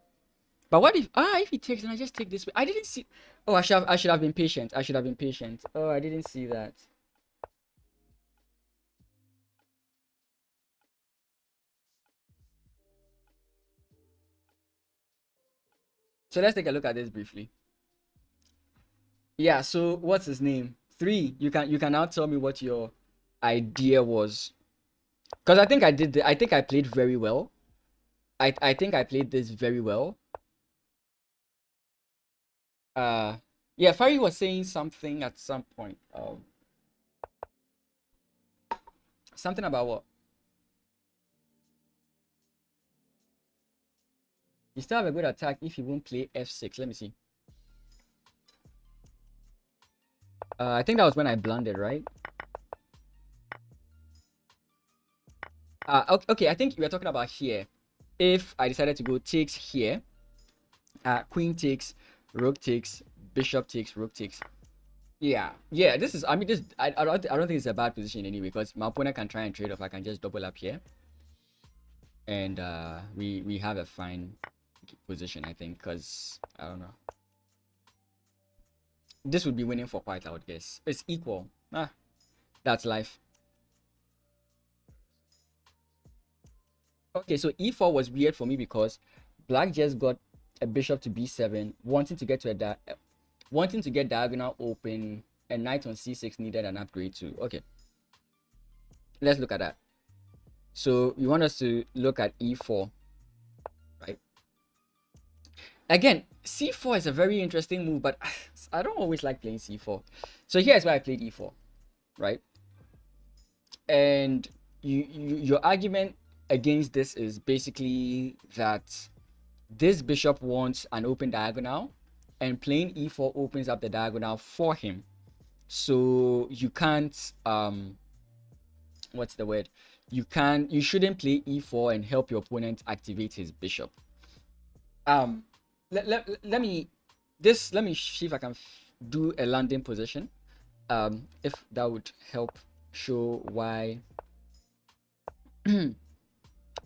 But what if he takes and I just take this way? I didn't see. Oh, I should have been patient. I should have been patient. Oh, I didn't see that. So let's take a look at this briefly. Yeah, so what's his name? 3. You can now tell me what your idea was. Because I think I think I played very well. I think I played this very well. Uh yeah, Fari was saying something at some point. Something about what? You still have a good attack if you won't play F6. Let me see. I think that was when I blundered, right? Okay, I think we are talking about here. If I decided to go takes here, queen takes, rook takes, bishop takes, rook takes. Yeah, yeah. This is. I mean, this. I don't think it's a bad position anyway because my opponent can try and trade off. I can just double up here, and we have a fine position. I think because I don't know. This would be winning for white, I would guess. It's equal. That's life. Okay, so e4 was weird for me because black just got a bishop to b7, wanting to get diagonal open, and knight on c6 needed an upgrade too. Okay, let's look at that. So you want us to look at e4, right? Again, c4 is a very interesting move, but I don't always like playing c4. So here's why I played e4, right? And your argument against this is basically that this bishop wants an open diagonal, and playing e4 opens up the diagonal for him. So you can't what's the word? You shouldn't play e4 and help your opponent activate his bishop. Let me see if I can do a landing position. If that would help show why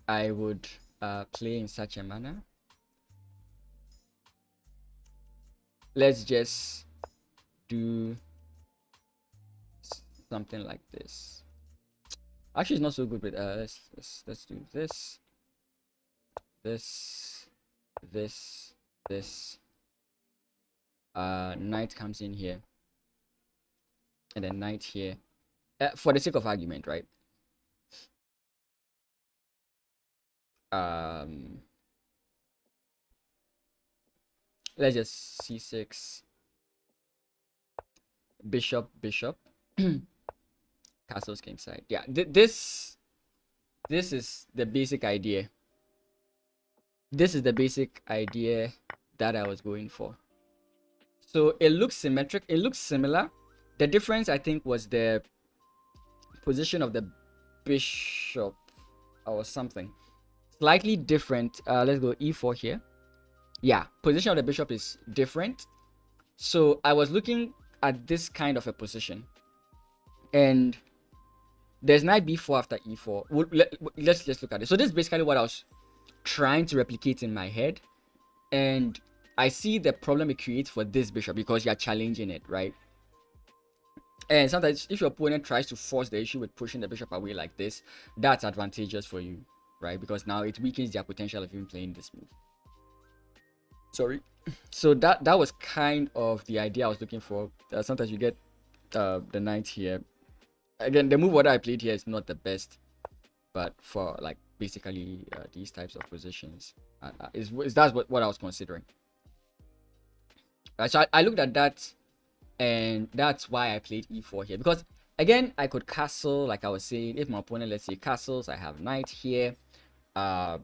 I would play in such a manner. Let's just do something like this. Actually, it's not so good, but let's do this, this. Knight comes in here, and then knight here, for the sake of argument, right? Let's just c6, bishop, castles kingside. Yeah, this is the basic idea. This is the basic idea that I was going for. So it looks symmetric. It looks similar. The difference, I think, was the position of the bishop or something. Slightly different. Let's go e4 here. Yeah, position of the bishop is different. So I was looking at this kind of a position, and there's knight b4 after e4. Let's just look at it. So this is basically what I was trying to replicate in my head, and I see the problem it creates for this bishop because you're challenging it, right? And sometimes if your opponent tries to force the issue with pushing the bishop away like this, that's advantageous for you, right? Because now it weakens their potential of even playing this move. Sorry. So that was kind of the idea I was looking for. Sometimes you get the knight here. Again, the move what I played here is not the best, but for like basically these types of positions, that's what I was considering. Right, so I looked at that, and that's why I played e4 here, because again I could castle, like I was saying. If my opponent, let's say, castles, I have knight here. I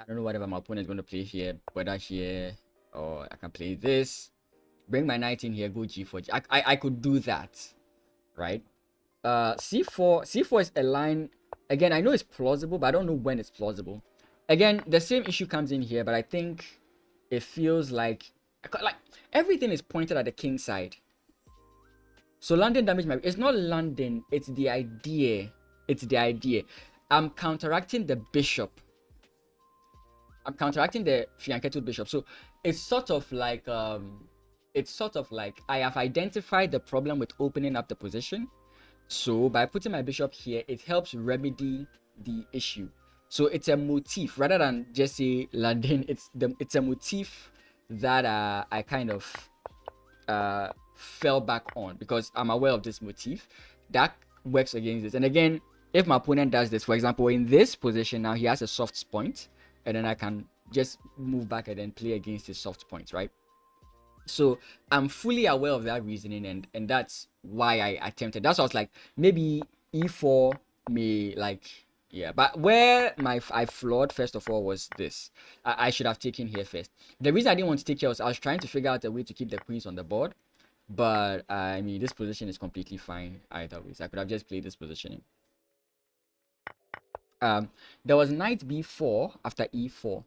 don't know whatever my opponent is going to play here, whether here, or I can play this, bring my knight in here, go g4. I could do that, right? C4 is a line. Again, I know it's plausible, but I don't know when it's plausible. Again, the same issue comes in here, but I think it feels like everything is pointed at the king side. So London damage it's not London, it's the idea. It's the idea. I'm counteracting the bishop. I'm counteracting the fianchettoed bishop. So it's sort of like I have identified the problem with opening up the position. So by putting my bishop here, it helps remedy the issue. So it's a motif rather than just say London. It's a motif that I kind of fell back on because I'm aware of this motif that works against this. And again, if my opponent does this, for example, in this position now, he has a soft point, and then I can just move back and then play against his soft points, right? So I'm fully aware of that reasoning, and that's why I attempted. That's why I was like, maybe e4 may yeah. But where I flawed first of all was this. I should have taken here first. The reason I didn't want to take here was I was trying to figure out a way to keep the queens on the board. But I mean, this position is completely fine either way. So I could have just played this positioning. There was knight b4 after e4.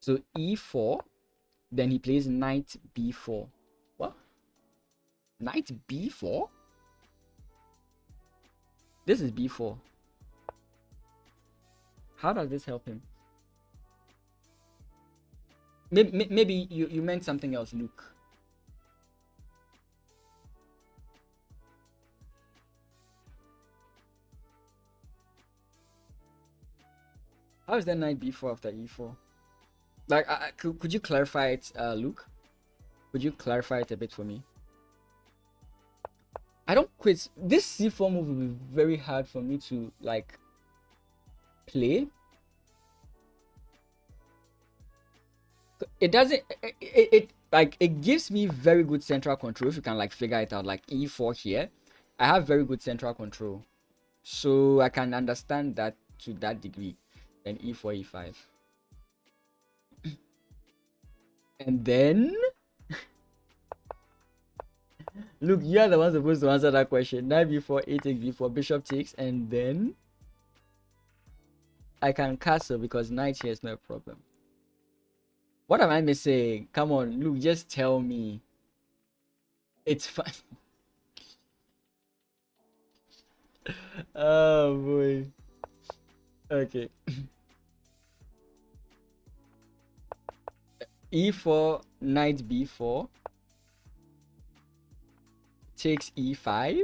So e4. Then he plays knight b4. What? Knight b4? This is b4. How does this help him? Maybe you meant something else, Luke. How is that knight b4 after e4? Like, could you clarify it, Luke? Could you clarify it a bit for me? I don't quit. This C4 move will be very hard for me to like play. It doesn't. It like it gives me very good central control if you can like figure it out. Like E4 here, I have very good central control, so I can understand that to that degree. Then E4, E5, and then look, you are the one supposed to answer that question. Knight B4, A takes B4, bishop takes, and then I can castle because knight here is no problem. What am I missing? Come on, Luke, just tell me. It's fine. Oh boy. Okay. E4, knight B4 takes E5.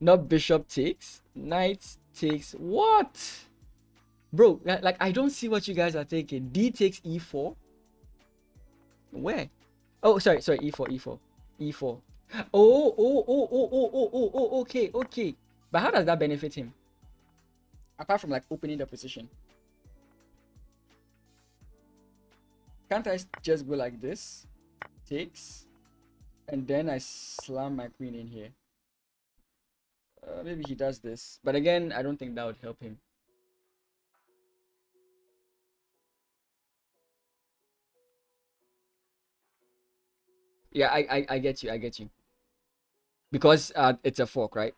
Not bishop takes. Knight takes what? Bro, like I don't see what you guys are taking. D takes E4. Where? Oh, sorry, E4, E4, E4. Okay, okay. But how does that benefit him? Apart from like opening the position. Can't I just go like this? Takes. And then I slam my queen in here. Maybe he does this. But again, I don't think that would help him. Yeah, I get you. I get you. Because it's a fork, right?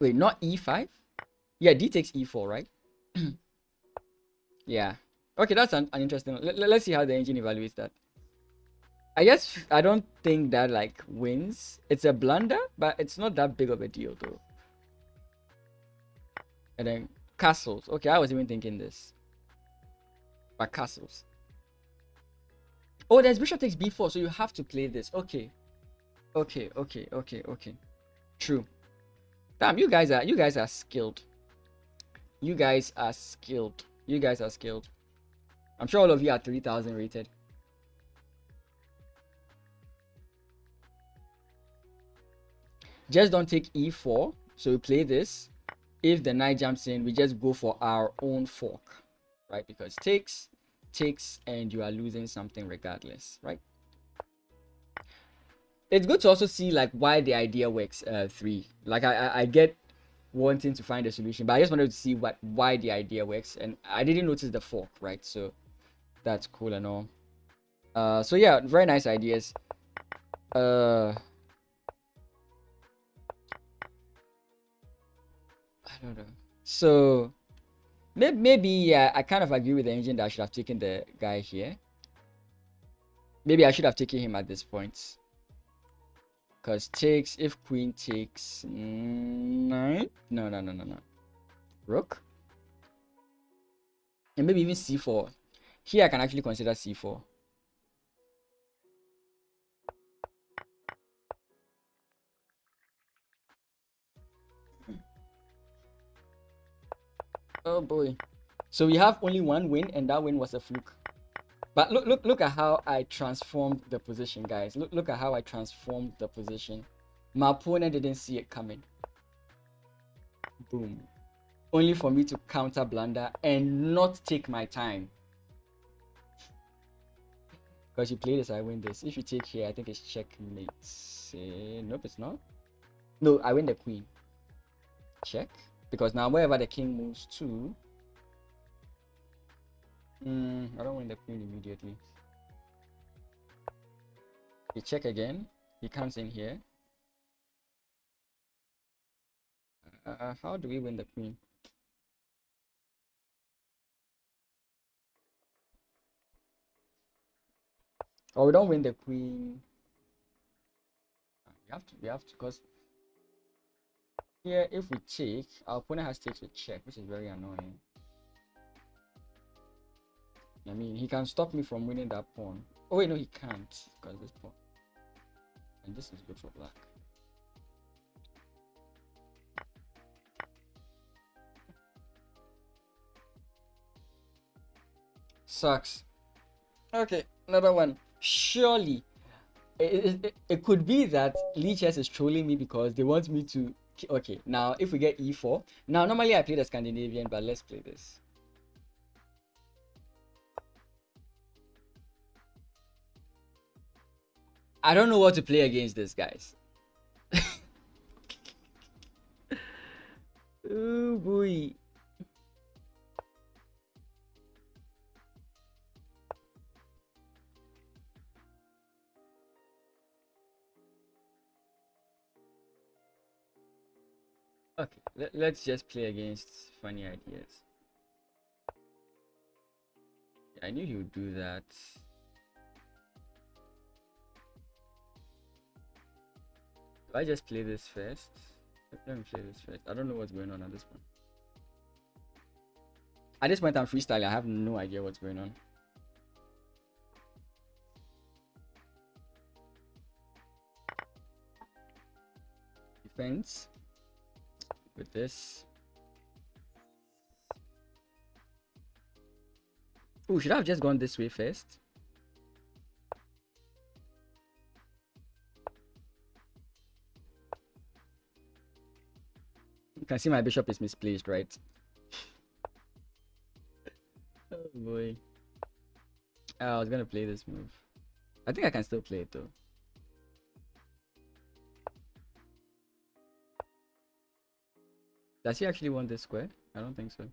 Wait, not E5? Yeah, D takes E4, right? Yeah. Okay, that's an interesting. Let's see how the engine evaluates that. I guess I don't think that like wins. It's a blunder, but it's not that big of a deal though. And then castles. Okay, I was even thinking this. But castles. Oh, there's bishop takes B4, so you have to play this. Okay. Okay. True. Damn, you guys are skilled. You guys are skilled. I'm sure all of you are 3,000 rated. Just don't take E4. So we play this. If the knight jumps in, we just go for our own fork, right? Because takes, and you are losing something regardless, right? It's good to also see like why the idea works. 3. Like I get wanting to find a solution, but I just wanted to see why the idea works, and I didn't notice the fork, right? So that's cool and all. So yeah, very nice ideas. I don't know. So maybe yeah, I kind of agree with the engine that I should have taken the guy here. Maybe I should have taken him at this point. Because takes, if queen takes knight. No. Rook. And maybe even c4. Here I can actually consider c4. Oh boy. So we have only one win, and that win was a fluke. But look at how I transformed the position, guys. Look at how I transformed the position. My opponent didn't see it coming. Boom. Only for me to counter blunder and not take my time. Because you play this, I win this. If you take here, I think it's checkmate. Nope, it's not. No, I win the queen. Check. Because now wherever the king moves to... I don't win the queen immediately. You check again. He comes in here. How do we win the queen? Oh, we don't win the queen. We have to, because here, if we take, our opponent has takes with check, which is very annoying. I mean, he can stop me from winning that pawn. Oh wait, no, he can't, because this pawn. And this is good for black. sucks. Okay, another one. Surely, it could be that lichess is trolling me because they want me to. Okay, now if we get e4. Now, normally I play the Scandinavian, but let's play this. I don't know what to play against this, guys. Oh boy. Okay, let's just play against funny ideas. I knew he would do that. Do I just play this first? Let me play this first. I don't know what's going on at this point. At this point, I'm freestyling. I have no idea what's going on. Defense. With this. Oh, should I have just gone this way first? You can see my bishop is misplaced, right? Oh boy. I was gonna play this move. I think I can still play it though. Does he actually want this square? I don't think so.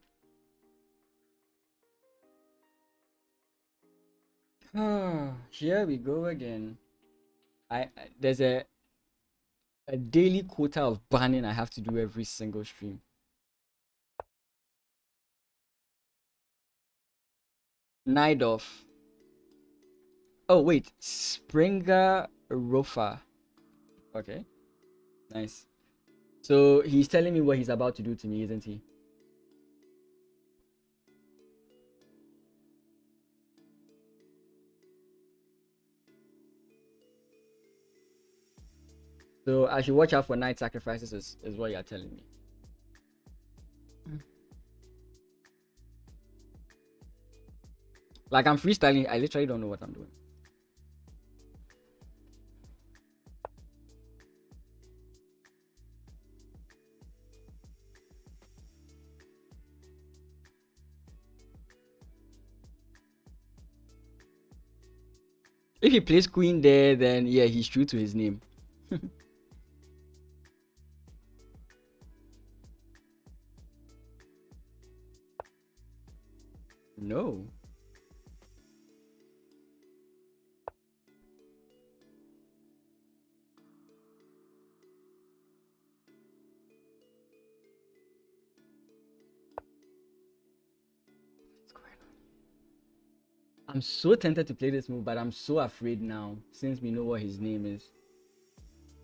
Here we go again. There's a daily quota of banning I have to do every single stream. Naidov. Oh wait, Springer Rofa. Okay, nice. So he's telling me what he's about to do to me, isn't he? So I should watch out for knight sacrifices is what you're telling me. Like I'm freestyling, I literally don't know what I'm doing. If he plays queen there, then yeah, he's true to his name. No. I'm so tempted to play this move, but I'm so afraid now since we know what his name is.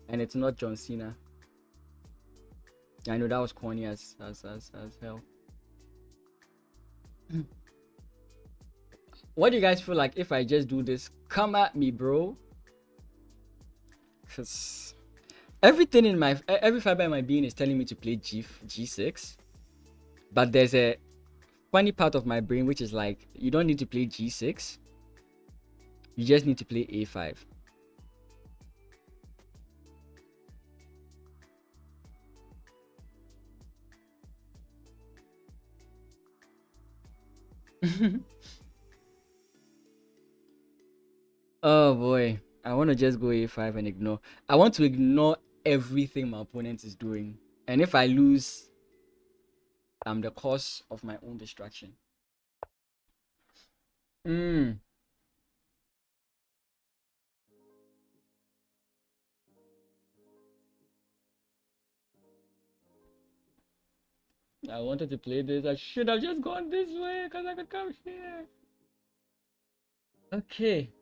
And it's not John Cena. I know that was corny as hell. What do you guys feel like if I just do this? Come at me, bro. Cause everything in my every fiber in my being is telling me to play G6. But there's a funny part of my brain which is like, you don't need to play G6. You just need to play A5. Oh boy, I want to just go A5 and ignore. I want to ignore everything my opponent is doing. And if I lose, I'm the cause of my own destruction. I wanted to play this. I should have just gone this way because I could come here. Okay.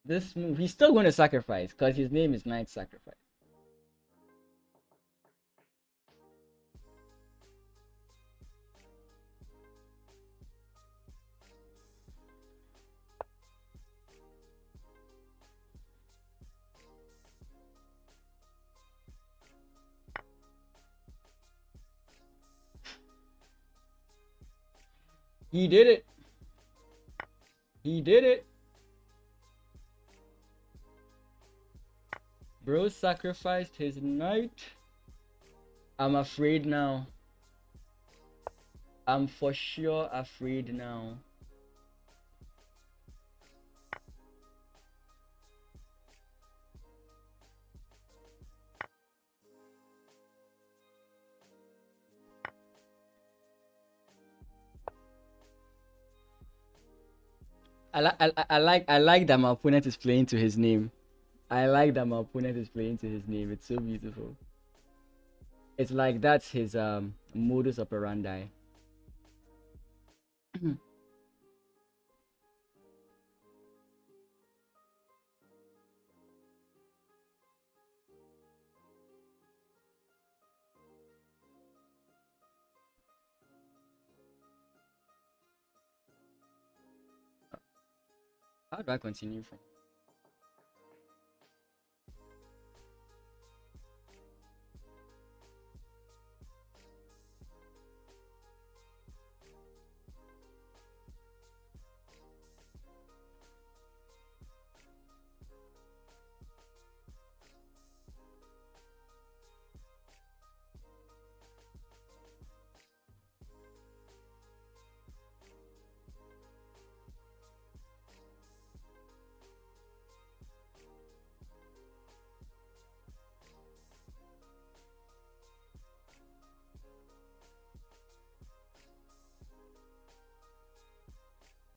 This move, he's still going to sacrifice because his name is Knight Sacrifice. He did it. He did it. Bro sacrificed his knight. I'm afraid now. I'm for sure afraid now. I like that my opponent is playing to his name. I like that my opponent is playing to his name. It's so beautiful. It's like that's his modus operandi. How do I continue from?